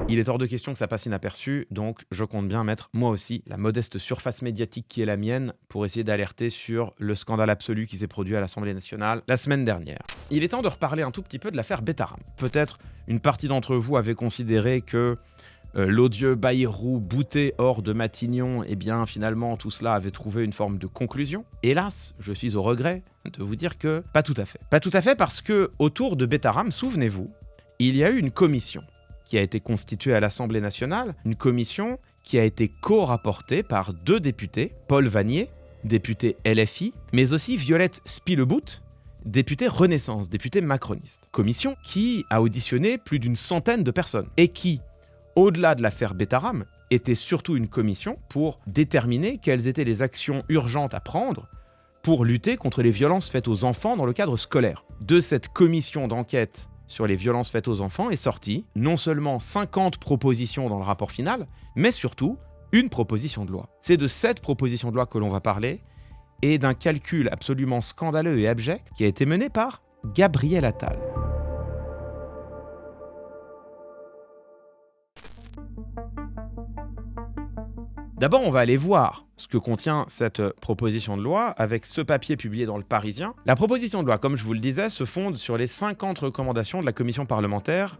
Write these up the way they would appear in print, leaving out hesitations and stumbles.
Il est hors de question que ça passe inaperçu, donc je compte bien mettre, moi aussi, la modeste surface médiatique qui est la mienne pour essayer d'alerter sur le scandale absolu qui s'est produit à l'Assemblée nationale la semaine dernière. Il est temps de reparler un tout petit peu de l'affaire Betaram. Peut-être une partie d'entre vous avait considéré que l'odieux Bayrou bouté hors de Matignon, eh bien finalement tout cela avait trouvé une forme de conclusion. Hélas, je suis au regret de vous dire que pas tout à fait. Pas tout à fait parce que autour de Betaram, souvenez-vous, il y a eu une commission qui a été constituée à l'Assemblée nationale, une commission qui a été co-rapportée par 2 députés, Paul Vannier, député LFI, mais aussi Violette Spillebout, députée Renaissance, députée macroniste. Commission qui a auditionné plus d'une centaine de personnes et qui, au-delà de l'affaire Betaram, était surtout une commission pour déterminer quelles étaient les actions urgentes à prendre pour lutter contre les violences faites aux enfants dans le cadre scolaire. De cette commission d'enquête sur les violences faites aux enfants est sorti non seulement 50 propositions dans le rapport final, mais surtout une proposition de loi. C'est de cette proposition de loi que l'on va parler et d'un calcul absolument scandaleux et abject qui a été mené par Gabriel Attal. D'abord, on va aller voir ce que contient cette proposition de loi avec ce papier publié dans Le Parisien. La proposition de loi, comme je vous le disais, se fonde sur les 50 recommandations de la commission parlementaire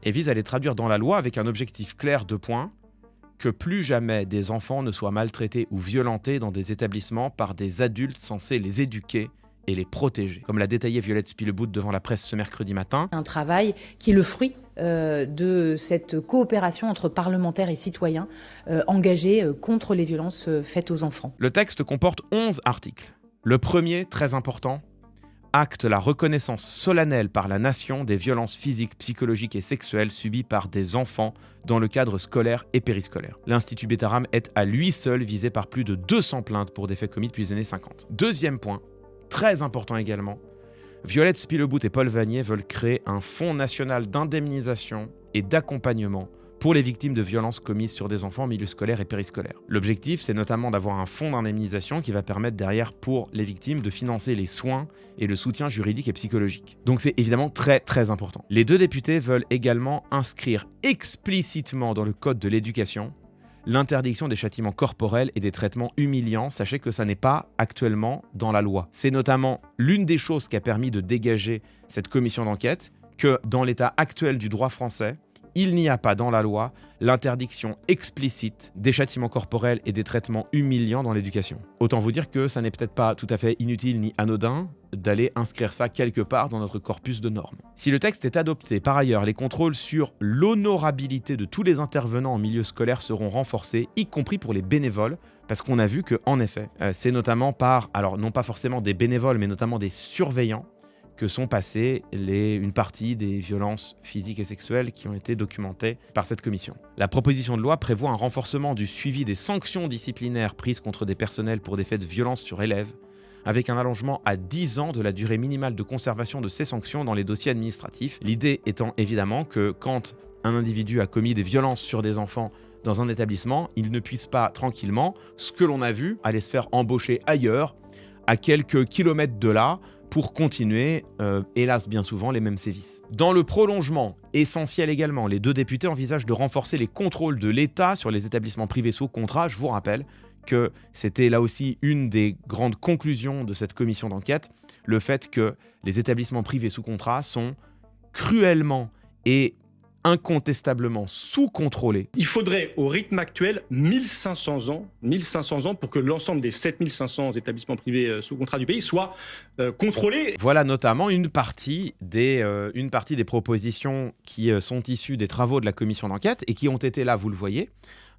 et vise à les traduire dans la loi avec un objectif clair de points, que plus jamais des enfants ne soient maltraités ou violentés dans des établissements par des adultes censés les éduquer et les protéger. Comme l'a détaillé Violette Spillebout devant la presse ce mercredi matin. Un travail qui est le fruit de cette coopération entre parlementaires et citoyens engagés contre les violences faites aux enfants. Le texte comporte 11 articles. Le premier, très important, acte la reconnaissance solennelle par la nation des violences physiques, psychologiques et sexuelles subies par des enfants dans le cadre scolaire et périscolaire. L'Institut Betaram est à lui seul visé par plus de 200 plaintes pour des faits commis depuis les années 50. Deuxième point, très important également, Violette Spillebout et Paul Vannier veulent créer un fonds national d'indemnisation et d'accompagnement pour les victimes de violences commises sur des enfants en milieu scolaire et périscolaire. L'objectif, c'est notamment d'avoir un fonds d'indemnisation qui va permettre derrière pour les victimes de financer les soins et le soutien juridique et psychologique. Donc c'est évidemment très très important. Les 2 députés veulent également inscrire explicitement dans le Code de l'éducation l'interdiction des châtiments corporels et des traitements humiliants. Sachez que ça n'est pas actuellement dans la loi. C'est notamment l'une des choses qui a permis de dégager cette commission d'enquête, que dans l'état actuel du droit français, il n'y a pas dans la loi l'interdiction explicite des châtiments corporels et des traitements humiliants dans l'éducation. Autant vous dire que ça n'est peut-être pas tout à fait inutile ni anodin d'aller inscrire ça quelque part dans notre corpus de normes. Si le texte est adopté, par ailleurs, les contrôles sur l'honorabilité de tous les intervenants en milieu scolaire seront renforcés, y compris pour les bénévoles, parce qu'on a vu que, en effet, c'est notamment par, alors non pas forcément des bénévoles, mais notamment des surveillants, que sont passées une partie des violences physiques et sexuelles qui ont été documentées par cette commission. La proposition de loi prévoit un renforcement du suivi des sanctions disciplinaires prises contre des personnels pour des faits de violence sur élèves, avec un allongement à 10 ans de la durée minimale de conservation de ces sanctions dans les dossiers administratifs. L'idée étant évidemment que quand un individu a commis des violences sur des enfants dans un établissement, il ne puisse pas tranquillement, ce que l'on a vu, aller se faire embaucher ailleurs, à quelques kilomètres de là, pour continuer, hélas bien souvent, les mêmes sévices. Dans le prolongement, essentiel également, les 2 députés envisagent de renforcer les contrôles de l'État sur les établissements privés sous contrat. Je vous rappelle que c'était là aussi une des grandes conclusions de cette commission d'enquête, le fait que les établissements privés sous contrat sont cruellement et incontestablement sous-contrôlés. Il faudrait, au rythme actuel, 1500 ans pour que l'ensemble des 7500 établissements privés sous contrat du pays soient contrôlés. Voilà notamment une partie des propositions qui sont issues des travaux de la commission d'enquête et qui ont été là, vous le voyez,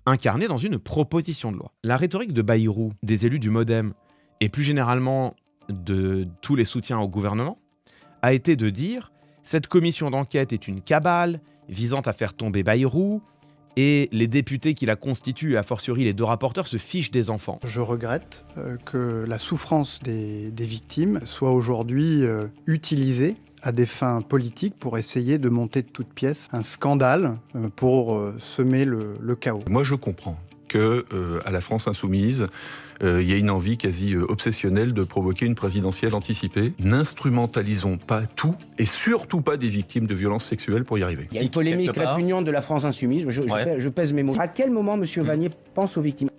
incarnées dans une proposition de loi. La rhétorique de Bayrou, des élus du MoDem et plus généralement de tous les soutiens au gouvernement a été de dire « cette commission d'enquête est une cabale », visant à faire tomber Bayrou, et les députés qui la constituent, a fortiori les 2 rapporteurs, se fichent des enfants. Je regrette que la souffrance des victimes soit aujourd'hui utilisée à des fins politiques pour essayer de monter de toutes pièces un scandale pour semer le chaos. Moi je comprends que à la France insoumise, il y a une envie quasi obsessionnelle de provoquer une présidentielle anticipée. N'instrumentalisons pas tout, et surtout pas des victimes de violences sexuelles pour y arriver. Il y a une polémique répugnante de la France insoumise. Je pèse mes mots. À quel moment M. Vannier pense aux victimes ?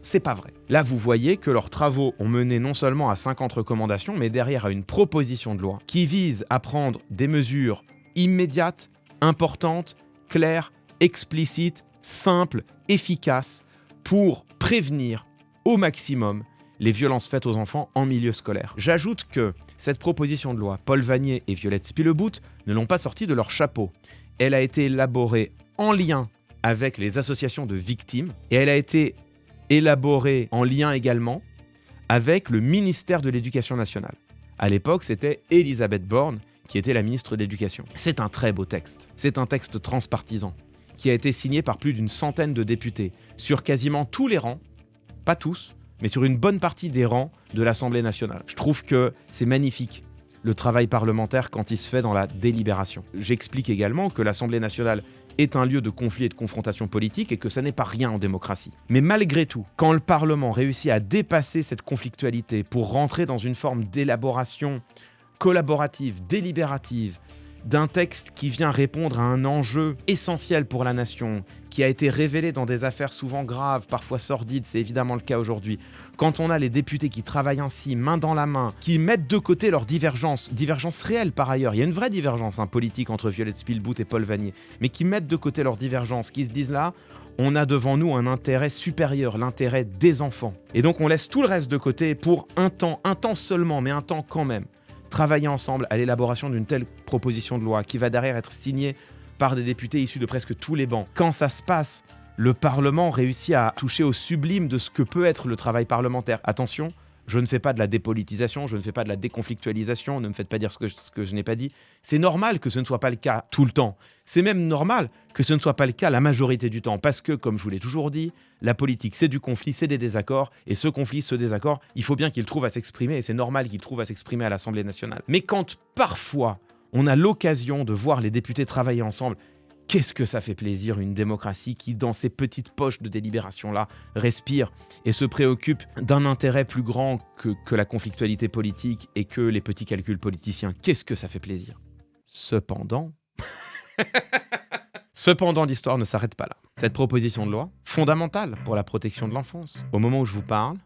C'est pas vrai. Là, vous voyez que leurs travaux ont mené non seulement à 50 recommandations, mais derrière à une proposition de loi qui vise à prendre des mesures immédiates, importantes, claires, explicites, simples, efficaces pour prévenir au maximum les violences faites aux enfants en milieu scolaire. J'ajoute que cette proposition de loi, Paul Vannier et Violette Spillebout ne l'ont pas sortie de leur chapeau. Elle a été élaborée en lien avec les associations de victimes et elle a été élaborée en lien également avec le ministère de l'Éducation nationale. À l'époque, c'était Elisabeth Borne qui était la ministre de l'Éducation. C'est un très beau texte. C'est un texte transpartisan qui a été signé par plus d'une centaine de députés sur quasiment tous les rangs, pas tous, mais sur une bonne partie des rangs de l'Assemblée nationale. Je trouve que c'est magnifique, le travail parlementaire quand il se fait dans la délibération. J'explique également que l'Assemblée nationale est un lieu de conflit et de confrontation politique et que ça n'est pas rien en démocratie. Mais malgré tout, quand le Parlement réussit à dépasser cette conflictualité pour rentrer dans une forme d'élaboration collaborative, délibérative, d'un texte qui vient répondre à un enjeu essentiel pour la nation, qui a été révélé dans des affaires souvent graves, parfois sordides, c'est évidemment le cas aujourd'hui. Quand on a les députés qui travaillent ainsi, main dans la main, qui mettent de côté leurs divergences réelles par ailleurs, il y a une vraie divergence politique entre Violette Spillebout et Paul Vannier, mais qui mettent de côté leurs divergences, qui se disent là, on a devant nous un intérêt supérieur, l'intérêt des enfants. Et donc on laisse tout le reste de côté pour un temps seulement, mais un temps quand même, travailler ensemble à l'élaboration d'une telle proposition de loi qui va derrière être signée par des députés issus de presque tous les bancs. Quand ça se passe, le Parlement réussit à toucher au sublime de ce que peut être le travail parlementaire. Attention, je ne fais pas de la dépolitisation, je ne fais pas de la déconflictualisation, ne me faites pas dire ce que je n'ai pas dit. C'est normal que ce ne soit pas le cas tout le temps. C'est même normal que ce ne soit pas le cas la majorité du temps. Parce que, comme je vous l'ai toujours dit, la politique, c'est du conflit, c'est des désaccords. Et ce conflit, ce désaccord, il faut bien qu'il trouve à s'exprimer. Et c'est normal qu'il trouve à s'exprimer à l'Assemblée nationale. Mais quand, parfois, on a l'occasion de voir les députés travailler ensemble, qu'est-ce que ça fait plaisir, une démocratie qui, dans ces petites poches de délibération-là, respire et se préoccupe d'un intérêt plus grand que la conflictualité politique et que les petits calculs politiciens. Qu'est-ce que ça fait plaisir. Cependant, l'histoire ne s'arrête pas là. Cette proposition de loi, fondamentale pour la protection de l'enfance, au moment où je vous parle,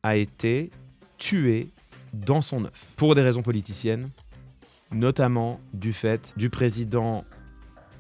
a été tuée dans son œuf. Pour des raisons politiciennes, notamment du fait du président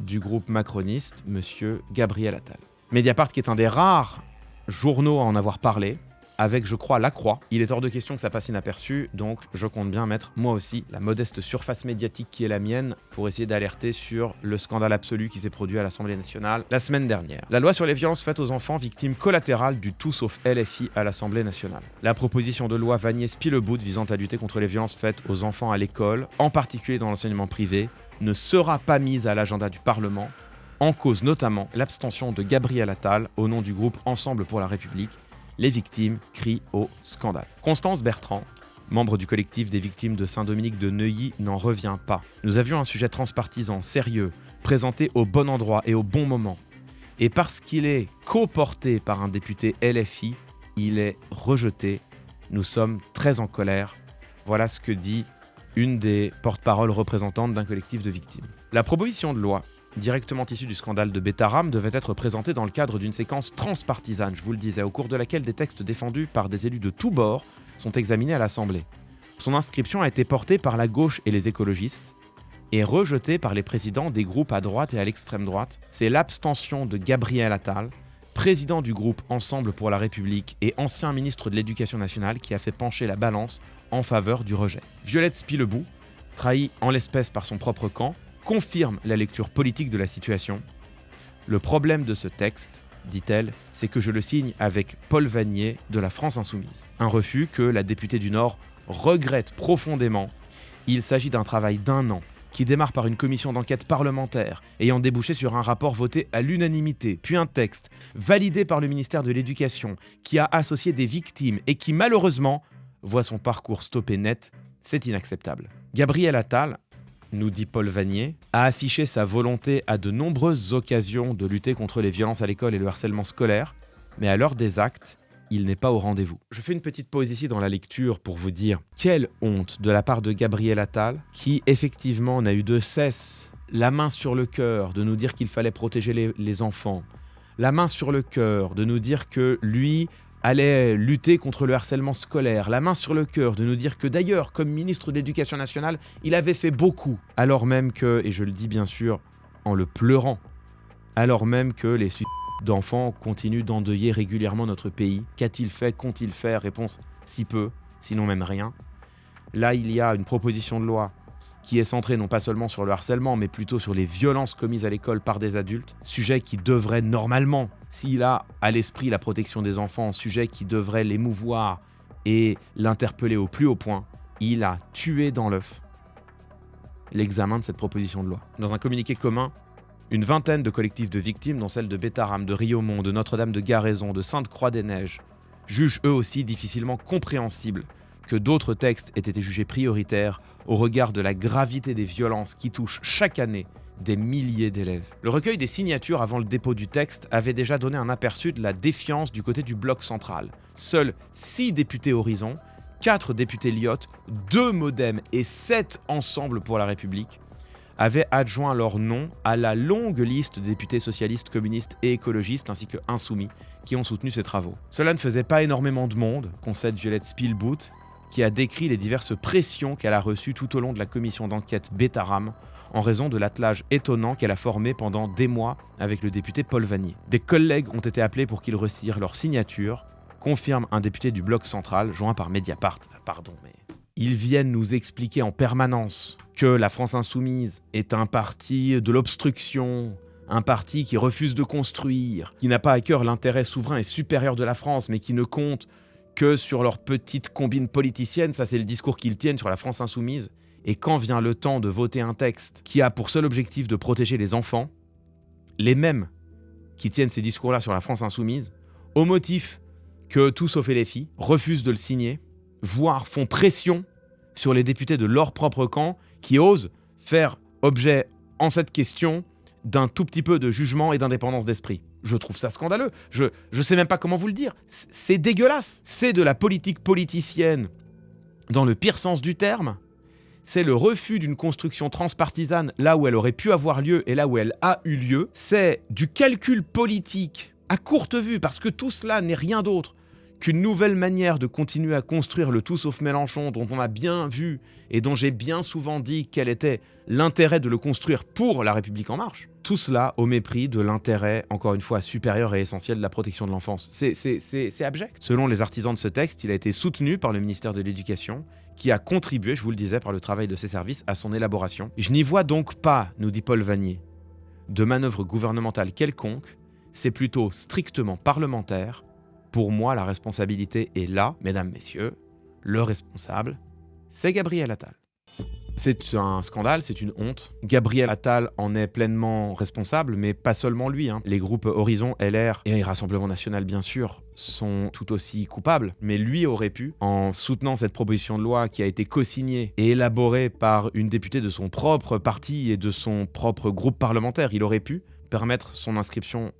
du groupe macroniste, monsieur Gabriel Attal. Mediapart, qui est un des rares journaux à en avoir parlé, avec, je crois, La Croix. Il est hors de question que ça passe inaperçu, donc je compte bien mettre, moi aussi, la modeste surface médiatique qui est la mienne pour essayer d'alerter sur le scandale absolu qui s'est produit à l'Assemblée nationale la semaine dernière. La loi sur les violences faites aux enfants, victimes collatérales du tout sauf LFI à l'Assemblée nationale. La proposition de loi Vannier-Spillebout visant à lutter contre les violences faites aux enfants à l'école, en particulier dans l'enseignement privé, ne sera pas mise à l'agenda du Parlement, en cause notamment l'abstention de Gabriel Attal au nom du groupe Ensemble pour la République. Les victimes crient au scandale. Constance Bertrand, membre du collectif des victimes de Saint-Dominique de Neuilly, n'en revient pas. Nous avions un sujet transpartisan, sérieux, présenté au bon endroit et au bon moment. Et parce qu'il est co-porté par un député LFI, il est rejeté. Nous sommes très en colère. Voilà ce que dit une des porte-paroles représentantes d'un collectif de victimes. La proposition de loi, directement issue du scandale de Betaram, devait être présentée dans le cadre d'une séquence transpartisane, je vous le disais, au cours de laquelle des textes défendus par des élus de tous bords sont examinés à l'Assemblée. Son inscription a été portée par la gauche et les écologistes et rejetée par les présidents des groupes à droite et à l'extrême droite. C'est l'abstention de Gabriel Attal, président du groupe Ensemble pour la République et ancien ministre de l'Éducation nationale, qui a fait pencher la balance en faveur du rejet. Violette Spillebout, trahie en l'espèce par son propre camp, confirme la lecture politique de la situation. Le problème de ce texte, dit-elle, c'est que je le signe avec Paul Vannier de la France Insoumise. Un refus que la députée du Nord regrette profondément. Il s'agit d'un travail d'1 an qui démarre par une commission d'enquête parlementaire ayant débouché sur un rapport voté à l'unanimité, puis un texte validé par le ministère de l'Éducation qui a associé des victimes et qui malheureusement voit son parcours stoppé net. C'est inacceptable. Gabriel Attal, nous dit Paul Vannier, a affiché sa volonté à de nombreuses occasions de lutter contre les violences à l'école et le harcèlement scolaire, Mais à l'heure des actes, il n'est pas au rendez-vous. Je fais une petite pause ici dans la lecture pour vous dire quelle honte de la part de Gabriel Attal, qui effectivement n'a eu de cesse la main sur le cœur de nous dire qu'il fallait protéger les enfants, la main sur le cœur de nous dire que lui allait lutter contre le harcèlement scolaire, la main sur le cœur de nous dire que d'ailleurs, comme ministre de l'Éducation nationale, il avait fait beaucoup, alors même que, et je le dis bien sûr en le pleurant, alors même que les d'enfants continuent d'endeuiller régulièrement notre pays. Qu'a-t-il fait? Qu'ont-ils fait? Réponse, si peu, sinon même rien. Là, il y a une proposition de loi qui est centrée non pas seulement sur le harcèlement, mais plutôt sur les violences commises à l'école par des adultes, sujet qui devrait normalement, s'il a à l'esprit la protection des enfants, sujet qui devrait l'émouvoir et l'interpeller au plus haut point, il a tué dans l'œuf l'examen de cette proposition de loi. Dans un communiqué commun, une vingtaine de collectifs de victimes, dont celles de Bétarame, de Riaumont, de Notre-Dame de Garaison, de Sainte-Croix-des-Neiges, jugent eux aussi difficilement compréhensible que d'autres textes aient été jugés prioritaires au regard de la gravité des violences qui touchent chaque année des milliers d'élèves. Le recueil des signatures avant le dépôt du texte avait déjà donné un aperçu de la défiance du côté du bloc central. Seuls 6 députés Horizon, 4 députés Lyotte, 2 Modem et 7 Ensemble pour la République avaient adjoint leur nom à la longue liste de députés socialistes, communistes et écologistes, ainsi que insoumis, qui ont soutenu ces travaux. Cela ne faisait pas énormément de monde, concède Violette Spielbout, qui a décrit les diverses pressions qu'elle a reçues tout au long de la commission d'enquête Bétarame, en raison de l'attelage étonnant qu'elle a formé pendant des mois avec le député Paul Vannier. Des collègues ont été appelés pour qu'ils retirent leur signature, confirme un député du bloc central, joint par Mediapart. Pardon, mais... Ils viennent nous expliquer en permanence que la France Insoumise est un parti de l'obstruction, un parti qui refuse de construire, qui n'a pas à cœur l'intérêt souverain et supérieur de la France, mais qui ne compte que sur leur petite combine politicienne. Ça, c'est le discours qu'ils tiennent sur la France Insoumise. Et quand vient le temps de voter un texte qui a pour seul objectif de protéger les enfants, les mêmes qui tiennent ces discours-là sur la France Insoumise, au motif que tout sauf les filles refusent de le signer, voire font pression sur les députés de leur propre camp qui osent faire objet en cette question d'un tout petit peu de jugement et d'indépendance d'esprit. Je trouve ça scandaleux. Je sais même pas comment vous le dire. C'est dégueulasse. C'est de la politique politicienne dans le pire sens du terme. C'est le refus d'une construction transpartisane là où elle aurait pu avoir lieu et là où elle a eu lieu. C'est du calcul politique à courte vue, parce que tout cela n'est rien d'autre qu'une nouvelle manière de continuer à construire le tout sauf Mélenchon, dont on a bien vu et dont j'ai bien souvent dit quel était l'intérêt de le construire pour La République En Marche. Tout cela au mépris de l'intérêt, encore une fois, supérieur et essentiel de la protection de l'enfance. C'est abject. Selon les artisans de ce texte, il a été soutenu par le ministère de l'Éducation, qui a contribué, je vous le disais, par le travail de ses services à son élaboration. Je n'y vois donc pas, nous dit Paul Vannier, de manœuvre gouvernementale quelconque, c'est plutôt strictement parlementaire. Pour moi, la responsabilité est là, mesdames, messieurs. Le responsable, c'est Gabriel Attal. C'est un scandale, c'est une honte. Gabriel Attal en est pleinement responsable, mais pas seulement lui. Les groupes Horizon, LR et Rassemblement National, bien sûr, sont tout aussi coupables. Mais lui aurait pu, en soutenant cette proposition de loi qui a été co-signée et élaborée par une députée de son propre parti et de son propre groupe parlementaire, il aurait pu permettre son inscription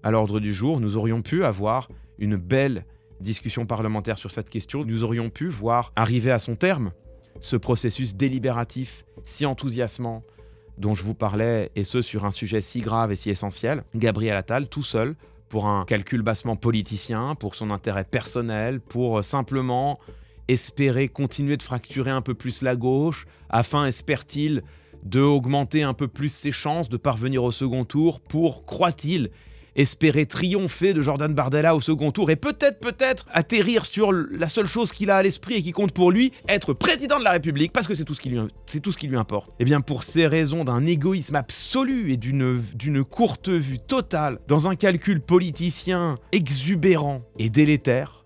à l'ordre du jour. Nous aurions pu avoir une belle discussion parlementaire sur cette question. Nous aurions pu voir arriver à son terme ce processus délibératif si enthousiasmant dont je vous parlais, et ce sur un sujet si grave et si essentiel. Gabriel Attal, tout seul, pour un calcul bassement politicien, pour son intérêt personnel, pour simplement espérer continuer de fracturer un peu plus la gauche, afin, espère-t-il, d'augmenter un peu plus ses chances de parvenir au second tour pour, croit-il, espérer triompher de Jordan Bardella au second tour et peut-être atterrir sur la seule chose qu'il a à l'esprit et qui compte pour lui, être président de la République, parce que c'est tout ce qui lui importe. Et bien pour ces raisons d'un égoïsme absolu et d'une courte vue totale, dans un calcul politicien exubérant et délétère,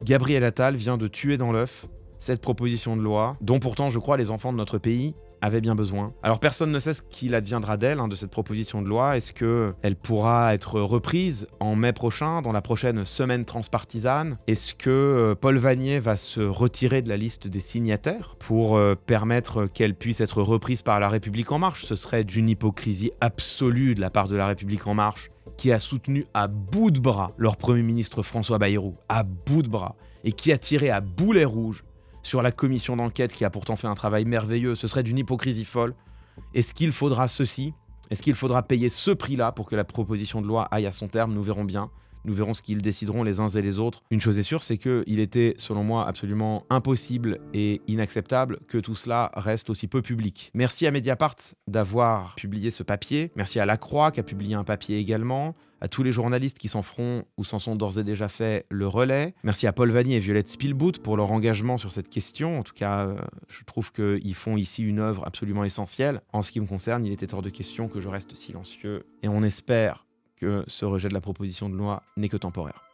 Gabriel Attal vient de tuer dans l'œuf cette proposition de loi, dont pourtant je crois les enfants de notre pays avait bien besoin. Alors personne ne sait ce qu'il adviendra d'elle, de cette proposition de loi. Est-ce qu'elle pourra être reprise en mai prochain, dans la prochaine semaine transpartisane? Est-ce que Paul Vannier va se retirer de la liste des signataires pour permettre qu'elle puisse être reprise par La République En Marche? Ce serait d'une hypocrisie absolue de la part de La République En Marche, qui a soutenu à bout de bras leur Premier ministre François Bayrou, à bout de bras, et qui a tiré à boulet rouge sur la commission d'enquête qui a pourtant fait un travail merveilleux. Ce serait d'une hypocrisie folle. Est-ce qu'il faudra ceci? Est-ce qu'il faudra payer ce prix-là pour que la proposition de loi aille à son terme? Nous verrons bien. Nous verrons ce qu'ils décideront les uns et les autres. Une chose est sûre, c'est qu'il était, selon moi, absolument impossible et inacceptable que tout cela reste aussi peu public. Merci à Mediapart d'avoir publié ce papier. Merci à La Croix qui a publié un papier également. À tous les journalistes qui s'en feront ou s'en sont d'ores et déjà fait le relais. Merci à Paul Vannier et Violette Spielbout pour leur engagement sur cette question. En tout cas, je trouve qu'ils font ici une œuvre absolument essentielle. En ce qui me concerne, il était hors de question que je reste silencieux. Et on espère que ce rejet de la proposition de loi n'est que temporaire.